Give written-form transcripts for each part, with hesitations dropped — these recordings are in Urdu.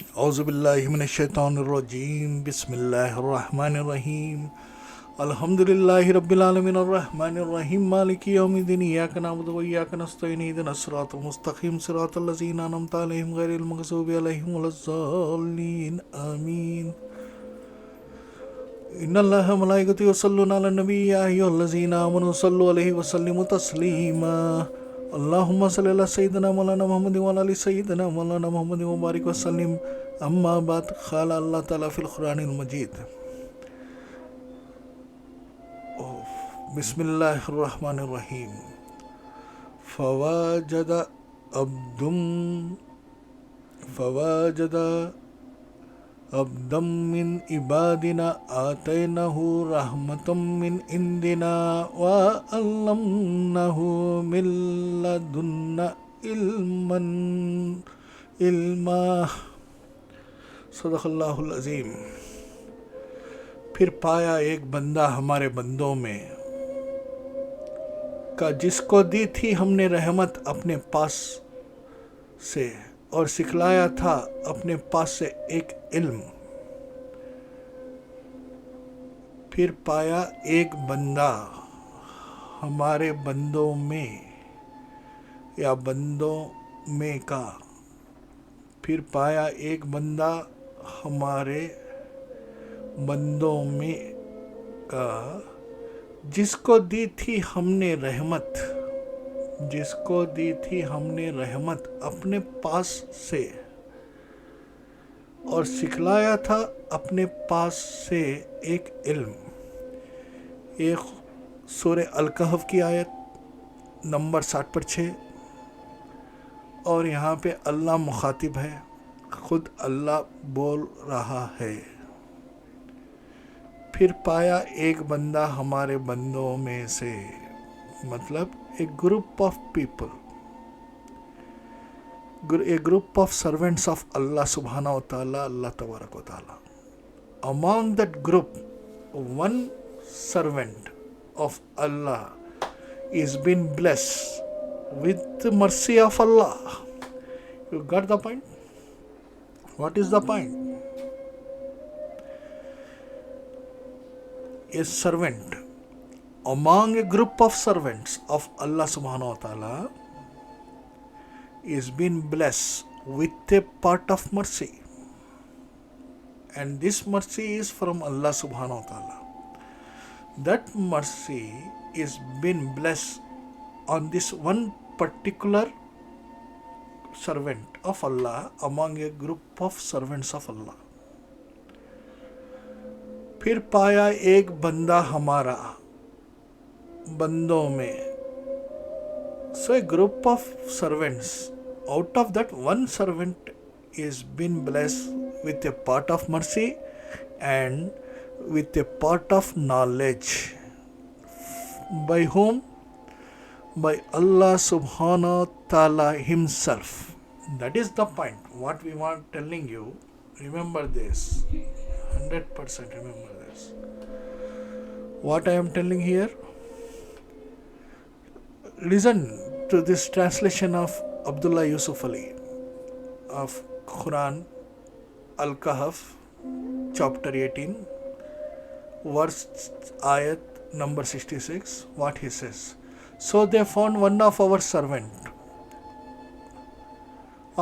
اعوذ باللہ من الشیطان الرجیم بسم اللہ الرحمن الرحیم الحمد للہ رب العالمین الرحمن الرحیم مالک یوم الدین ایاک نعبد و ایاک نستعین اہدنا الصراط المستقیم صراط الذین انعمت علیہم غیر المغضوب علیہم ولا الضالین آمین ان اللہ ملائکتہ یصلون علی النبی یا ایھا الذین آمنوا صلوا علیہ وسلموا تسلیما اللہم صلی علی سیدنا مولانا محمد وعلی آل سیدنا مولانا محمد وبارک وسلم اما بعد قال اللہ تعالیٰ فی القرآن المجید بسم اللہ الرحمن الرحیم فواجد عبدا من عبادنا آتیناہ رحمتا من عندنا وعلمناہ من لدنا علما صدق اللہ العظیم۔ پھر پایا ایک بندہ ہمارے بندوں میں کا جس کو دی تھی ہم نے رحمت اپنے پاس سے اور سکھلایا تھا اپنے پاس سے ایک علم۔ پھر پایا ایک بندہ ہمارے بندوں میں یا بندوں میں کا پھر پایا ایک بندہ ہمارے بندوں میں کا جس کو دی تھی ہم نے رحمت اپنے پاس سے اور سکھلایا تھا اپنے پاس سے ایک علم۔ ایک سورہ الکہف کی آیت نمبر 60/6 اور یہاں پہ اللہ مخاطب ہے، خود اللہ بول رہا ہے۔ پھر پایا ایک بندہ ہمارے بندوں میں سے، مطلب ایک group of people, a group of servants of Allah subhanahu wa ta'ala, Allah tabarak wa ta'ala. Among that group, one servant of Allah is been blessed with the mercy of Allah. You got the point? What is the point? A servant among a group of servants of Allah subhanahu wa ta'ala is been blessed with a part of mercy, and this mercy is from Allah subhanahu wa ta'ala. That mercy is been blessed on this one particular servant of Allah among a group of servants of Allah. پھر پایا ایک بندہ ہمارا بندوں میں، so a group of servants, out of that one servant is been blessed with a part of mercy and with a part of knowledge. By whom? By Allah subhanahu wa ta'ala himself. That is the point what we want telling you. Remember this, 100% remember this. What I am telling here, listen to this translation of Abdullah Yusuf Ali of Quran Al-Kahf chapter 18 verse ayat number 66. What he says: so they found one of our servant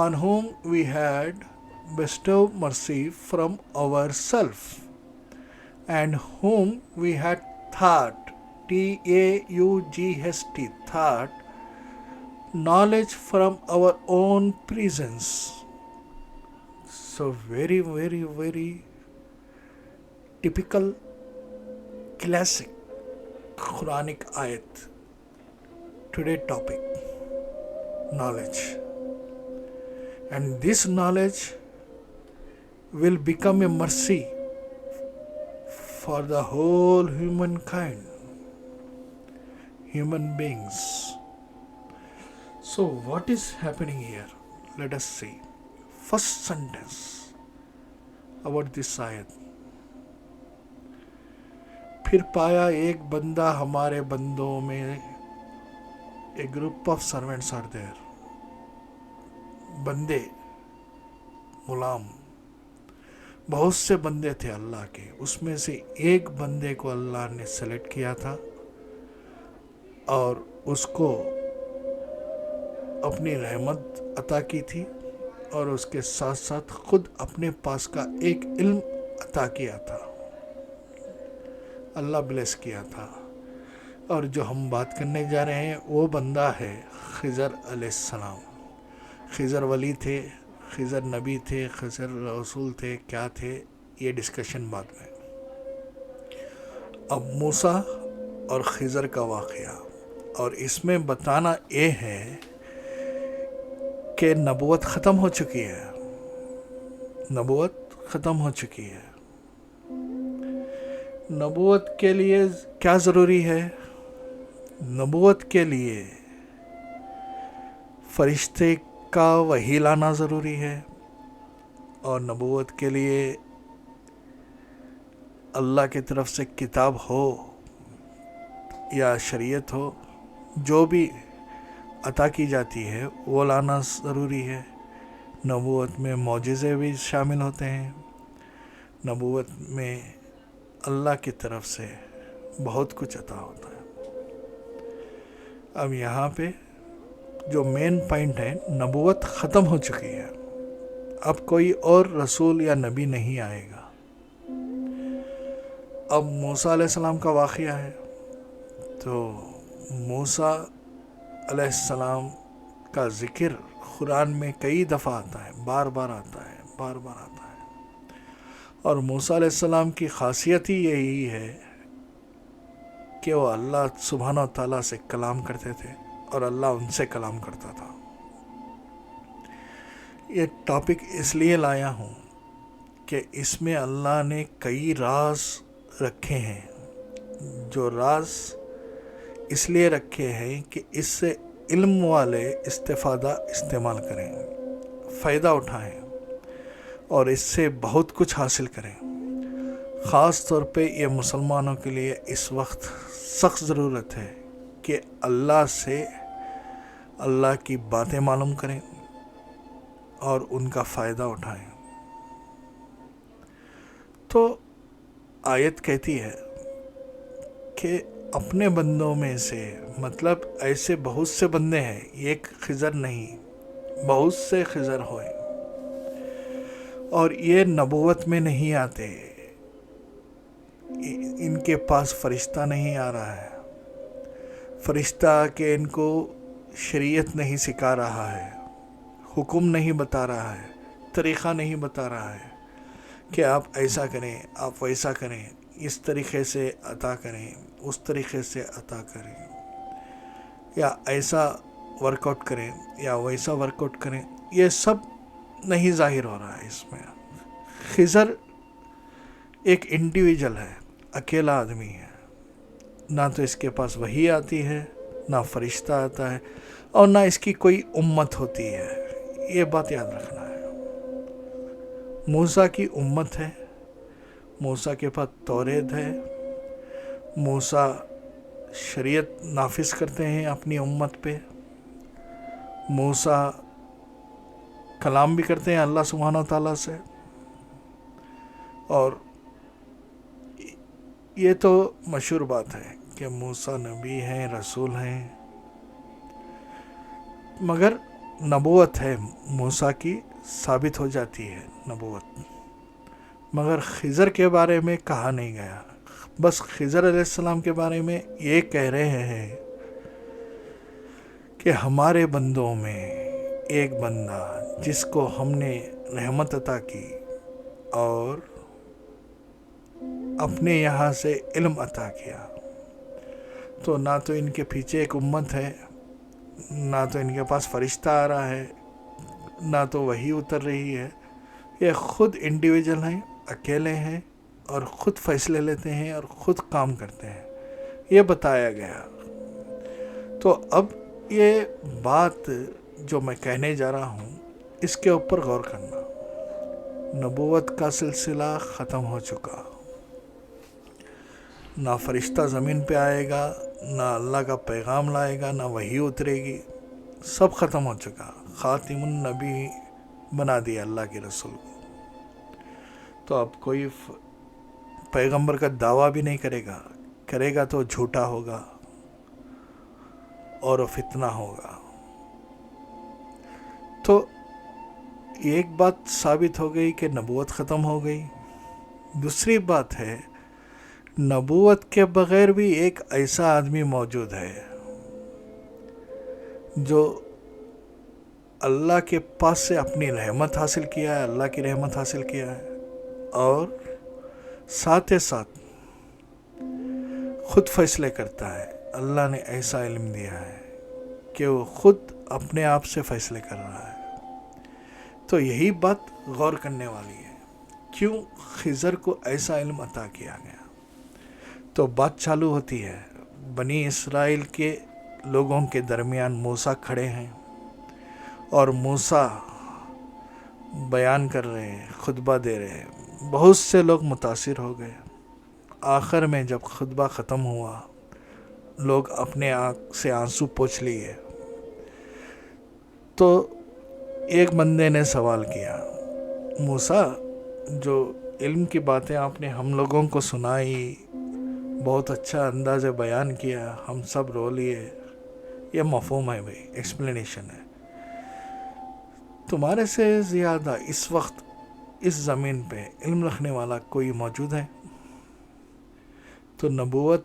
on whom we had bestowed mercy from ourselves, and whom we had taught, T-A-U-G-H-T, taught knowledge from our own presence. So very, very, very typical, classic Quranic ayat. Today topic, knowledge. And this knowledge will become a mercy for the whole humankind, human beings. So what is happening here? Let us see. First sentence about this ayat. پھر پایا ایک بندہ ہمارے بندوں میں، a group of servants are there. بندے، غلام، بہت سے بندے تھے اللہ کے، اس میں سے ایک بندے کو اللہ نے سلیکٹ کیا تھا اور اس کو اپنی رحمت عطا کی تھی، اور اس کے ساتھ ساتھ خود اپنے پاس کا ایک علم عطا کیا تھا، اللہ بلیس کیا تھا۔ اور جو ہم بات کرنے جا رہے ہیں وہ بندہ ہے خضر علیہ السلام۔ خضر ولی تھے، خضر نبی تھے، خضر رسول تھے، کیا تھے یہ ڈسکشن بعد میں۔ اب موسیٰ اور خضر کا واقعہ، اور اس میں بتانا یہ ہے کہ نبوت ختم ہو چکی ہے، نبوت ختم ہو چکی ہے۔ نبوت کے لیے کیا ضروری ہے؟ نبوت کے لیے فرشتے کا وحی لانا ضروری ہے، اور نبوت کے لیے اللہ کی طرف سے کتاب ہو یا شریعت ہو، جو بھی عطا کی جاتی ہے وہ لانا ضروری ہے۔ نبوت میں معجزے بھی شامل ہوتے ہیں، نبوت میں اللہ کی طرف سے بہت کچھ عطا ہوتا ہے۔ اب یہاں پہ جو مین پوائنٹ ہے، نبوت ختم ہو چکی ہے، اب کوئی اور رسول یا نبی نہیں آئے گا۔ اب موسیٰ علیہ السلام کا واقعہ ہے، تو موسیٰ علیہ السلام کا ذکر قرآن میں کئی دفعہ آتا ہے، بار بار آتا ہے، بار بار آتا ہے۔ اور موسیٰ علیہ السلام کی خاصیت ہی یہی ہے کہ وہ اللہ سبحانہ و تعالیٰ سے کلام کرتے تھے اور اللہ ان سے کلام کرتا تھا۔ یہ ٹاپک اس لیے لایا ہوں کہ اس میں اللہ نے کئی راز رکھے ہیں، جو راز اس لیے رکھے ہیں کہ اس سے علم والے استعمال کریں، فائدہ اٹھائیں اور اس سے بہت کچھ حاصل کریں۔ خاص طور پہ یہ مسلمانوں کے لیے اس وقت سخت ضرورت ہے کہ اللہ سے اللہ کی باتیں معلوم کریں اور ان کا فائدہ اٹھائیں۔ تو آیت کہتی ہے کہ اپنے بندوں میں سے، مطلب ایسے بہت سے بندے ہیں، ایک خضر نہیں، بہت سے خضر ہوئے، اور یہ نبوت میں نہیں آتے، ان کے پاس فرشتہ نہیں آ رہا ہے، فرشتہ کہ ان کو شریعت نہیں سکھا رہا ہے، حکم نہیں بتا رہا ہے، طریقہ نہیں بتا رہا ہے کہ آپ ایسا کریں، آپ ویسا کریں، اس طریقے سے عطا کریں، اس طریقے سے عطا کریں، یا ایسا ورک آؤٹ کریں یا ویسا ورک آؤٹ کریں، یہ سب نہیں ظاہر ہو رہا ہے اس میں۔ خضر ایک انڈیویجول ہے، اکیلا آدمی ہے، نہ تو اس کے پاس وحی آتی ہے، نہ فرشتہ آتا ہے، اور نہ اس کی کوئی امت ہوتی ہے، یہ بات یاد رکھنا ہے۔ موسیٰ کی امت ہے، موسیٰ کے پاس توریت ہے، موسیٰ شریعت نافذ کرتے ہیں اپنی امت پہ، موسیٰ کلام بھی کرتے ہیں اللہ سبحانہ و تعالیٰ سے، اور یہ تو مشہور بات ہے کہ موسیٰ نبی ہیں، رسول ہیں، مگر نبوت ہے موسیٰ کی، ثابت ہو جاتی ہے نبوت، مگر خضر کے بارے میں کہا نہیں گیا۔ بس خضر علیہ السلام کے بارے میں یہ کہہ رہے ہیں کہ ہمارے بندوں میں ایک بندہ جس کو ہم نے رحمت عطا کی اور اپنے یہاں سے علم عطا کیا، تو نہ تو ان کے پیچھے ایک امت ہے، نہ تو ان کے پاس فرشتہ آ رہا ہے، نہ تو وحی اتر رہی ہے، یہ خود انڈیویجول ہیں، اکیلے ہیں، اور خود فیصلے لیتے ہیں اور خود کام کرتے ہیں، یہ بتایا گیا۔ تو اب یہ بات جو میں کہنے جا رہا ہوں اس کے اوپر غور کرنا۔ نبوت کا سلسلہ ختم ہو چکا، نہ فرشتہ زمین پہ آئے گا، نہ اللہ کا پیغام لائے گا، نہ وحی اترے گی، سب ختم ہو چکا، خاتم النبی بنا دیا اللہ کے رسول کو۔ تو اب کوئی پیغمبر کا دعویٰ بھی نہیں کرے گا تو جھوٹا ہوگا اور وہ فتنہ ہوگا. تو ایک بات ثابت ہو گئی کہ نبوت ختم ہو گئی. دوسری بات ہے نبوت کے بغیر بھی ایک ایسا آدمی موجود ہے جو اللہ کے پاس سے اپنی رحمت حاصل کیا ہے, اللہ کی رحمت حاصل کیا ہے, اور ساتھ ہی ساتھ خود فیصلے کرتا ہے. اللہ نے ایسا علم دیا ہے کہ وہ خود اپنے آپ سے فیصلے کر رہا ہے. تو یہی بات غور کرنے والی ہے, کیوں خضر کو ایسا علم عطا کیا گیا. تو بات چالو ہوتی ہے. بنی اسرائیل کے لوگوں کے درمیان موسیٰ کھڑے ہیں اور موسیٰ بیان کر رہے ہیں, خطبہ دے رہے ہیں. بہت سے لوگ متاثر ہو گئے. آخر میں جب خطبہ ختم ہوا, لوگ اپنے آنکھ سے آنسو پوچھ لیے. تو ایک بندے نے سوال کیا, موسیٰ جو علم کی باتیں آپ نے ہم لوگوں کو سنائی, بہت اچھا انداز بیان کیا, ہم سب رو لیے. یہ مفہوم ہے بھائی, ایکسپلینیشن ہے. تمہارے سے زیادہ اس وقت اس زمین پہ علم رکھنے والا کوئی موجود ہے؟ تو نبوت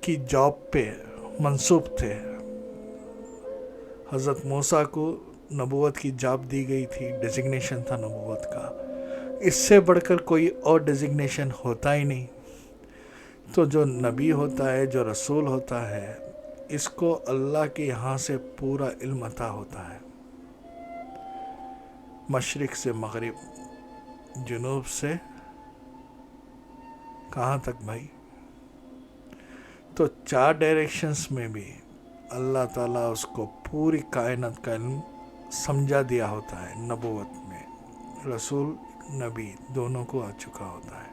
کی جاب پہ منصوب تھے. حضرت موسیٰ کو نبوت کی جاب دی گئی تھی, ڈیزگنیشن تھا نبوت کا. اس سے بڑھ کر کوئی اور ڈیزگنیشن ہوتا ہی نہیں. تو جو نبی ہوتا ہے, جو رسول ہوتا ہے, اس کو اللہ کے یہاں سے پورا علم عطا ہوتا ہے, مشرق سے مغرب, جنوب سے کہاں تک بھائی. تو 4 ڈائریکشنز میں بھی اللہ تعالیٰ اس کو پوری کائنات کا علم سمجھا دیا ہوتا ہے. نبوت میں رسول نبی دونوں کو آ چکا ہوتا ہے.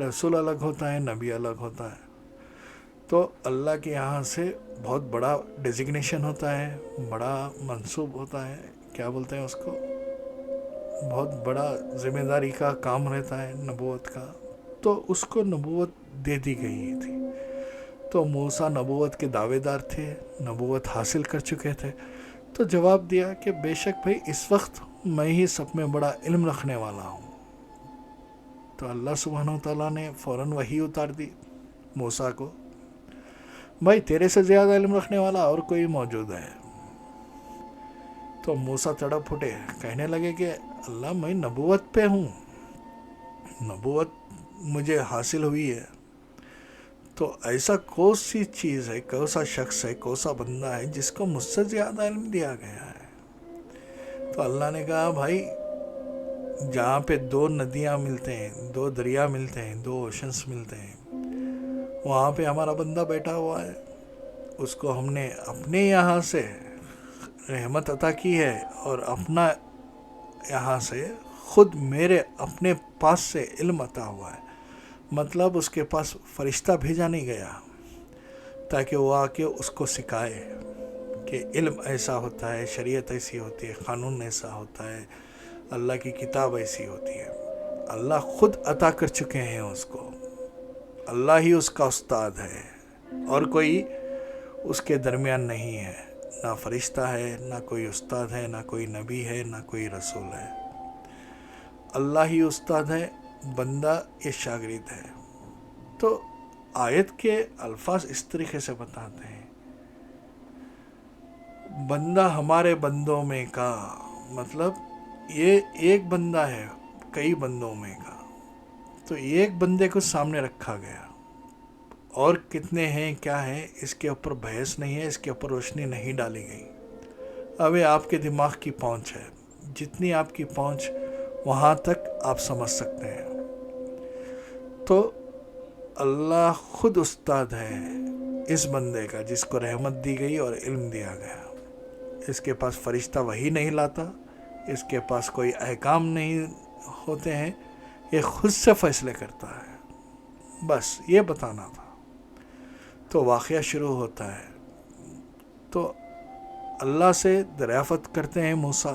رسول الگ ہوتا ہے, نبی الگ ہوتا ہے. تو اللہ کے یہاں سے بہت بڑا ڈیزگنیشن ہوتا ہے, بڑا منصوب ہوتا ہے, کیا بولتے ہیں اس کو, بہت بڑا ذمہ داری کا کام رہتا ہے نبوت کا. تو اس کو نبوت دے دی گئی تھی. تو موسیٰ نبوت کے دعوے دار تھے, نبوت حاصل کر چکے تھے. تو جواب دیا کہ بے شک بھائی, اس وقت میں ہی سب میں بڑا علم رکھنے والا ہوں. تو اللہ سبحانہ وتعالیٰ نے فوراً وحی اتار دی موسیٰ کو, بھائی تیرے سے زیادہ علم رکھنے والا اور کوئی موجود ہے. تو موسیٰ تڑپ اٹھے, کہنے لگے کہ اللہ میں نبوت پہ ہوں, نبوت مجھے حاصل ہوئی ہے, تو ایسا کون سی چیز ہے, کون سا شخص ہے, کون سا بندہ ہے جس کو مجھ سے زیادہ علم دیا گیا ہے. تو اللہ نے کہا بھائی جہاں پہ 2 ندیاں ملتے ہیں, 2 دریا ملتے ہیں, 2 اوشنس ملتے ہیں, وہاں پہ ہمارا بندہ بیٹھا ہوا ہے. اس کو ہم نے اپنے یہاں سے رحمت عطا کی ہے, اور اپنا یہاں سے خود میرے اپنے پاس سے علم عطا ہوا ہے. مطلب اس کے پاس فرشتہ بھیجا نہیں گیا تاکہ وہ آ کے اس کو سکھائے کہ علم ایسا ہوتا ہے, شریعت ایسی ہوتی ہے, قانون ایسا ہوتا ہے, اللہ کی کتاب ایسی ہوتی ہے. اللہ خود عطا کر چکے ہیں اس کو. اللہ ہی اس کا استاد ہے, اور کوئی اس کے درمیان نہیں ہے. نہ فرشتہ ہے, نہ کوئی استاد ہے, نہ کوئی نبی ہے, نہ کوئی رسول ہے. اللہ ہی استاد ہے, بندہ یہ شاگرد ہے. تو آیت کے الفاظ اس طریقے سے بتاتے ہیں, بندہ ہمارے بندوں میں کا, مطلب یہ ایک بندہ ہے کئی بندوں میں کا. تو ایک بندے کو سامنے رکھا گیا, اور کتنے ہیں کیا ہیں اس کے اوپر بحث نہیں ہے, اس کے اوپر روشنی نہیں ڈالی گئی. اب آپ کے دماغ کی پہنچ ہے, جتنی آپ کی پہنچ وہاں تک آپ سمجھ سکتے ہیں. تو اللہ خود استاد ہے اس بندے کا جس کو رحمت دی گئی اور علم دیا گیا. اس کے پاس فرشتہ وحی نہیں لاتا, اس کے پاس کوئی احکام نہیں ہوتے ہیں, یہ خود سے فیصلے کرتا ہے. بس یہ بتانا تھا. تو واقعہ شروع ہوتا ہے. تو اللہ سے دریافت کرتے ہیں موسیٰ,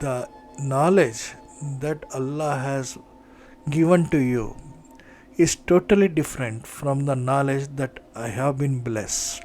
the knowledge that Allah has given to you is totally different from the knowledge that I have been blessed.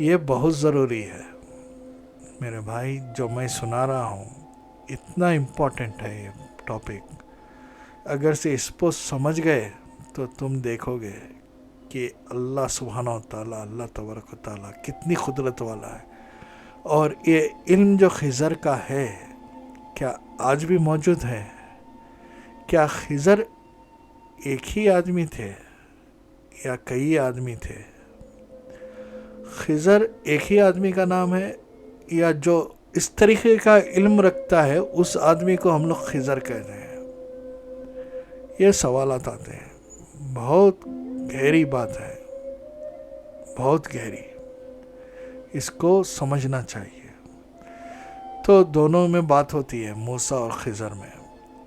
یہ بہت ضروری ہے میرے بھائی، جو میں سنا رہا ہوں اتنا امپورٹنٹ ہے یہ ٹاپک. اگر سے اس کو سمجھ گئے تو تم دیکھو گے کہ اللہ سبحانہ و تعالیٰ، اللہ تبارک و تعالیٰ کتنی قدرت والا ہے. اور یہ علم جو خضر کا ہے کیا آج بھی موجود ہے؟ کیا خضر ایک ہی آدمی تھے یا کئی آدمی تھے؟ خضر ایک ہی آدمی کا نام ہے یا جو اس طریقے کا علم رکھتا ہے اس آدمی کو ہم لوگ خضر کہتے ہیں؟ یہ سوالات آتے ہیں. بہت گہری بات ہے، بہت گہری، اس کو سمجھنا چاہیے. تو دونوں میں بات ہوتی ہے، موسیٰ اور خضر میں،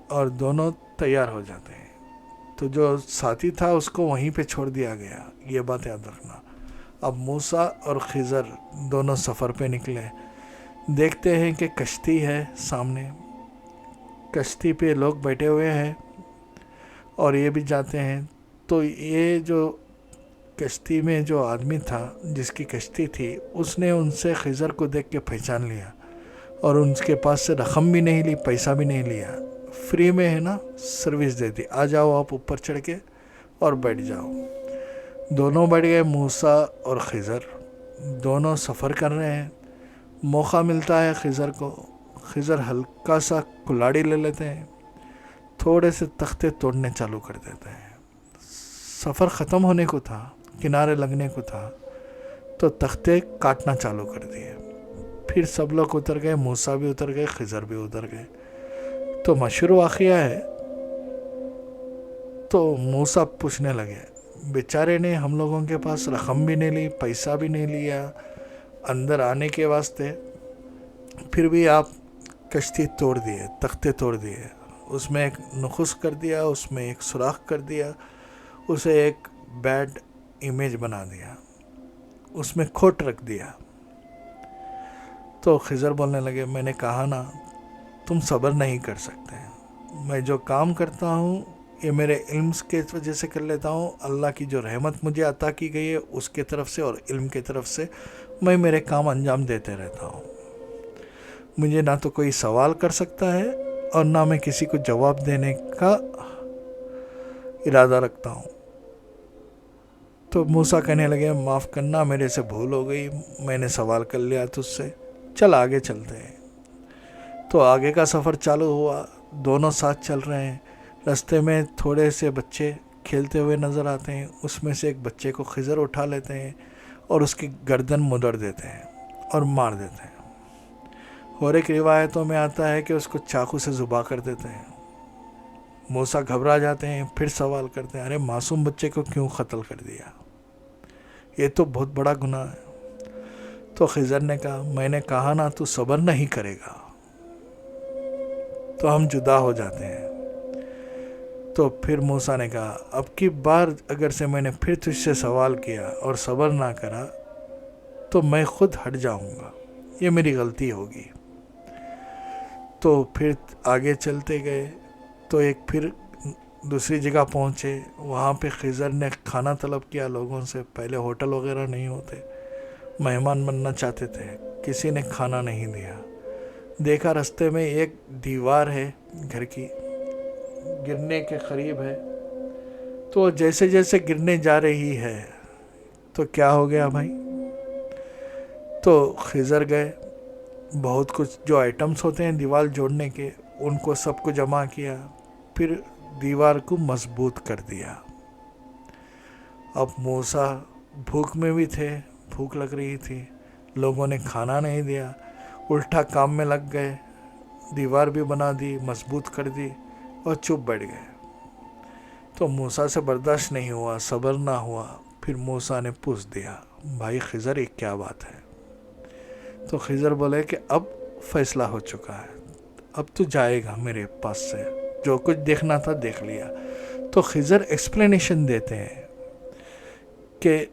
اور دونوں تیار ہو جاتے ہیں. تو جو ساتھی تھا اس کو وہیں پہ چھوڑ دیا گیا، یہ بات یاد رکھنا. اب موسیٰ اور خضر دونوں سفر پہ نکلے. دیکھتے ہیں کہ کشتی ہے سامنے، کشتی پہ لوگ بیٹھے ہوئے ہیں اور یہ بھی جاتے ہیں. تو یہ جو کشتی میں جو آدمی تھا جس کی کشتی تھی، اس نے ان سے خضر کو دیکھ کے پہچان لیا اور ان کے پاس سے رقم بھی نہیں لی، پیسہ بھی نہیں لیا. فری میں ہے نا سروس دیتی، آ جاؤ آپ اوپر چڑھ کے اور بیٹھ جاؤ. دونوں بیٹھ گئے، موسیٰ اور خضر دونوں سفر کر رہے ہیں. موقع ملتا ہے خضر کو، خضر ہلکا سا کلاڑی لے لیتے ہیں، تھوڑے سے تختے توڑنے چالو کر دیتے ہیں. سفر ختم ہونے کو تھا، کنارے لگنے کو تھا، تو تختے کاٹنا چالو کر دیے. پھر سب لوگ اتر گئے، موسیٰ بھی اتر گئے، خضر بھی اتر گئے. تو مشہور واقعہ ہے. تو موسیٰ پوچھنے لگے، بیچارے نے ہم لوگوں کے پاس رقم بھی نہیں لی، پیسہ بھی نہیں لیا اندر آنے کے واسطے، پھر بھی آپ کشتی توڑ دیے، تختے توڑ دیے، اس میں ایک نخس کر دیا، اس میں ایک سوراخ کر دیا، اسے ایک بیڈ امیج بنا دیا، اس میں کھوٹ رکھ دیا. تو خضر بولنے لگے، میں نے کہا نا تم صبر نہیں کر سکتے. میں جو کام کرتا ہوں یہ میرے علم کے وجہ سے کر لیتا ہوں، اللہ کی جو رحمت مجھے عطا کی گئی ہے اس کے طرف سے اور علم کے طرف سے میں میرے کام انجام دیتے رہتا ہوں. مجھے نہ تو کوئی سوال کر سکتا ہے اور نہ میں کسی کو جواب دینے کا ارادہ رکھتا ہوں. تو موسیٰ کہنے لگے، معاف کرنا، میرے سے بھول ہو گئی، میں نے سوال کر لیا تجھ سے، چل آگے چلتے ہیں. تو آگے کا سفر چالو ہوا، دونوں ساتھ چل رہے ہیں. رستے میں تھوڑے سے بچے کھیلتے ہوئے نظر آتے ہیں، اس میں سے ایک بچے کو خضر اٹھا لیتے ہیں اور اس کی گردن مدڑ دیتے ہیں اور مار دیتے ہیں. اور ایک روایتوں میں آتا ہے کہ اس کو چاقو سے ذبح کر دیتے ہیں. موسیٰ گھبرا جاتے ہیں، پھر سوال کرتے ہیں، ارے معصوم بچے کو کیوں قتل کر دیا؟ یہ تو بہت بڑا گناہ ہے. تو خضر نے کہا، میں نے کہا نا تو صبر نہیں کرے گا. تو ہم جدا ہو جاتے ہیں. تو پھر موسیٰ نے کہا، اب کی بار اگر سے میں نے پھر تجھ سے سوال کیا اور صبر نہ کرا تو میں خود ہٹ جاؤں گا، یہ میری غلطی ہوگی. تو پھر آگے چلتے گئے. تو ایک پھر دوسری جگہ پہنچے، وہاں پہ خضر نے کھانا طلب کیا لوگوں سے. پہلے ہوٹل وغیرہ نہیں ہوتے، مہمان بننا چاہتے تھے، کسی نے کھانا نہیں دیا. دیکھا رستے میں ایک دیوار ہے گھر کی، گرنے کے قریب ہے. تو جیسے جیسے گرنے جا رہی ہے تو کیا ہو گیا بھائی؟ تو خضر گئے، بہت کچھ جو آئٹمس ہوتے ہیں دیوار جوڑنے کے ان کو سب کو جمع کیا، پھر دیوار کو مضبوط کر دیا. اب موسیٰ بھوک میں بھی تھے، بھوک لگ رہی تھی، لوگوں نے کھانا نہیں دیا، الٹا کام میں لگ گئے، دیوار بھی بنا دی، مضبوط کر دی اور چپ بیٹھ گئے. تو موسیٰ سے برداشت نہیں ہوا، صبر نہ ہوا. پھر موسیٰ نے پوچھ دیا، بھائی خضر یہ کیا بات ہے؟ تو خضر بولے کہ اب فیصلہ ہو چکا ہے، اب تو جائے گا میرے پاس سے، جو کچھ دیکھنا تھا دیکھ لیا. تو خضر ایکسپلینیشن دیتے ہیں کہ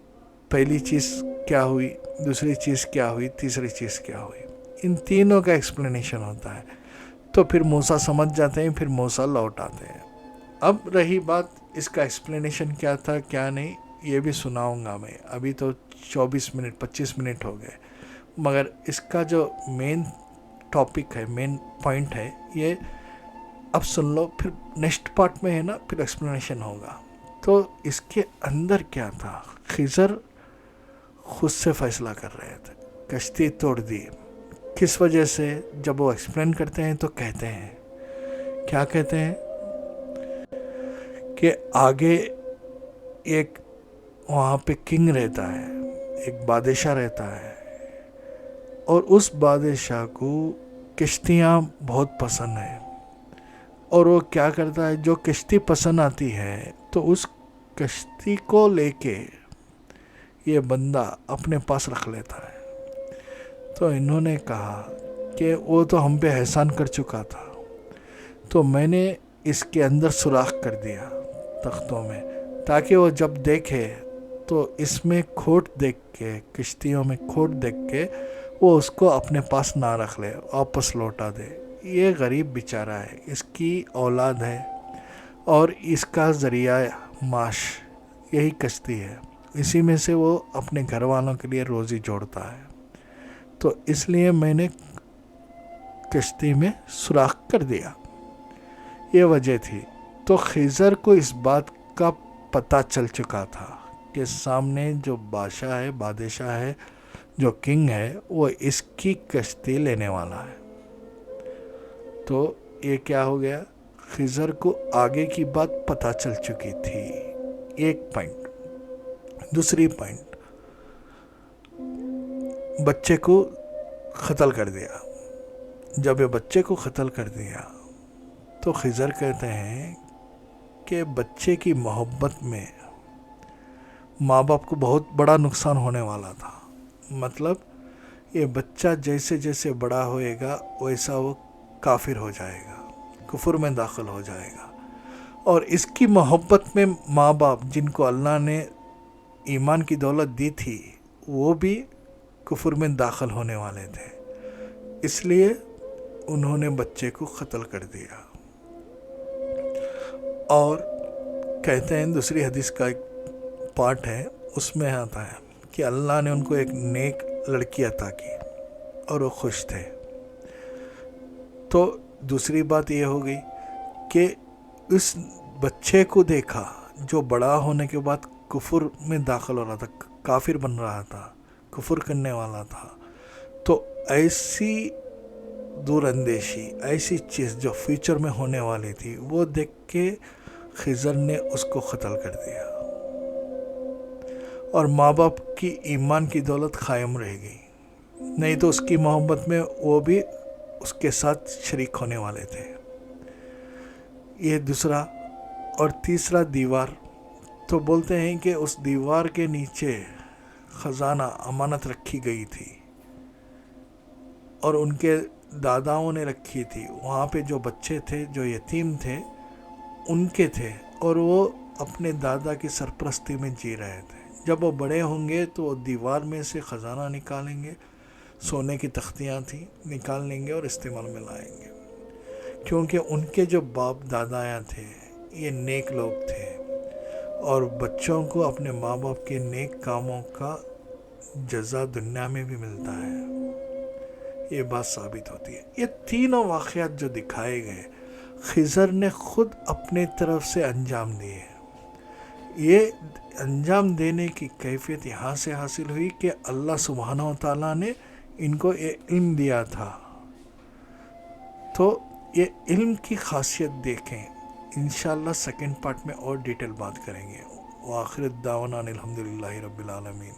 پہلی چیز کیا ہوئی، دوسری چیز کیا ہوئی، تیسری چیز کیا ہوئی. ان تینوں کا ایکسپلینیشن ہوتا ہے. تو پھر موسیٰ سمجھ جاتے ہیں، پھر موسیٰ لوٹ آتے ہیں. اب رہی بات اس کا ایکسپلینیشن کیا تھا کیا نہیں، یہ بھی سناؤں گا میں. ابھی تو 25 منٹ ہو گئے، مگر اس کا جو مین ٹاپک ہے، مین پوائنٹ ہے، یہ اب سن لو، پھر نیکسٹ پارٹ میں ہے نا پھر ایکسپلینیشن ہوگا. تو اس کے اندر کیا تھا، خضر خود سے فیصلہ کر رہے تھے، کشتی توڑ دی. کس وجہ سے؟ جب وہ ایکسپلین کرتے ہیں تو کہتے ہیں، کیا کہتے ہیں کہ آگے ایک وہاں پہ کنگ رہتا ہے، ایک بادشاہ رہتا ہے، اور اس بادشاہ کو کشتیاں بہت پسند ہیں. اور وہ کیا کرتا ہے، جو کشتی پسند آتی ہے تو اس کشتی کو لے کے یہ بندہ اپنے پاس رکھ لیتا ہے. تو انہوں نے کہا کہ وہ تو ہم پہ احسان کر چکا تھا، تو میں نے اس کے اندر سوراخ کر دیا تختوں میں، تاکہ وہ جب دیکھے تو اس میں کھوٹ دیکھ کے، کشتیوں میں کھوٹ دیکھ کے وہ اس کو اپنے پاس نہ رکھ لے، واپس لوٹا دے. یہ غریب بیچارہ ہے، اس کی اولاد ہے اور اس کا ذریعہ معاش یہی کشتی ہے، اسی میں سے وہ اپنے گھر والوں کے لیے روزی جوڑتا ہے. تو اس لیے میں نے کشتی میں سوراخ کر دیا، یہ وجہ تھی. تو خضر کو اس بات کا پتہ چل چکا تھا کہ سامنے جو بادشاہ ہے، جو کنگ ہے، وہ اس کی کشتی لینے والا ہے. تو یہ کیا ہو گیا، خضر کو آگے کی بات پتہ چل چکی تھی. ایک پوائنٹ. دوسری پوائنٹ، بچے کو قتل کر دیا. جب یہ بچے کو قتل کر دیا تو خضر کہتے ہیں کہ بچے کی محبت میں ماں باپ کو بہت بڑا نقصان ہونے والا تھا. مطلب یہ بچہ جیسے جیسے بڑا ہوئے گا ویسا وہ کافر ہو جائے گا، کفر میں داخل ہو جائے گا. اور اس کی محبت میں ماں باپ جن کو اللہ نے ایمان کی دولت دی تھی وہ بھی کفر میں داخل ہونے والے تھے، اس لیے انہوں نے بچے کو قتل کر دیا. اور کہتے ہیں دوسری حدیث کا ایک پارٹ ہے، اس میں آتا ہے کہ اللہ نے ان کو ایک نیک لڑکی عطا کی اور وہ خوش تھے. تو دوسری بات یہ ہو گئی کہ اس بچے کو دیکھا جو بڑا ہونے کے بعد کفر میں داخل ہو رہا تھا، کافر بن رہا تھا، کفر کرنے والا تھا. تو ایسی دور اندیشی، ایسی چیز جو فیوچر میں ہونے والی تھی، وہ دیکھ کے خضر نے اس کو قتل کر دیا. اور ماں باپ کی ایمان کی دولت قائم رہ گئی، نہیں تو اس کی محبت میں وہ بھی اس کے ساتھ شریک ہونے والے تھے. یہ دوسرا. اور تیسرا دیوار، تو بولتے ہیں کہ اس دیوار کے نیچے خزانہ امانت رکھی گئی تھی اور ان کے داداؤں نے رکھی تھی. وہاں پہ جو بچے تھے، جو یتیم تھے، ان کے تھے، اور وہ اپنے دادا کی سرپرستی میں جی رہے تھے. جب وہ بڑے ہوں گے تو وہ دیوار میں سے خزانہ نکالیں گے، سونے کی تختیاں تھیں، نکال لیں گے اور استعمال میں لائیں گے. کیونکہ ان کے جو باپ دادایاں تھے یہ نیک لوگ تھے، اور بچوں کو اپنے ماں باپ کے نیک کاموں کا جزا دنیا میں بھی ملتا ہے. یہ بات ثابت ہوتی ہے. یہ تینوں واقعات جو دکھائے گئے خضر نے خود اپنے طرف سے انجام دیے. یہ انجام دینے کی کیفیت یہاں سے حاصل ہوئی کہ اللہ سبحانہ و تعالیٰ نے ان کو یہ علم دیا تھا. تو یہ علم کی خاصیت دیکھیں. انشاءاللہ سیکنڈ پارٹ میں اور ڈیٹیل بات کریں گے. وآخر الدعوانا الحمدللہ رب العالمین.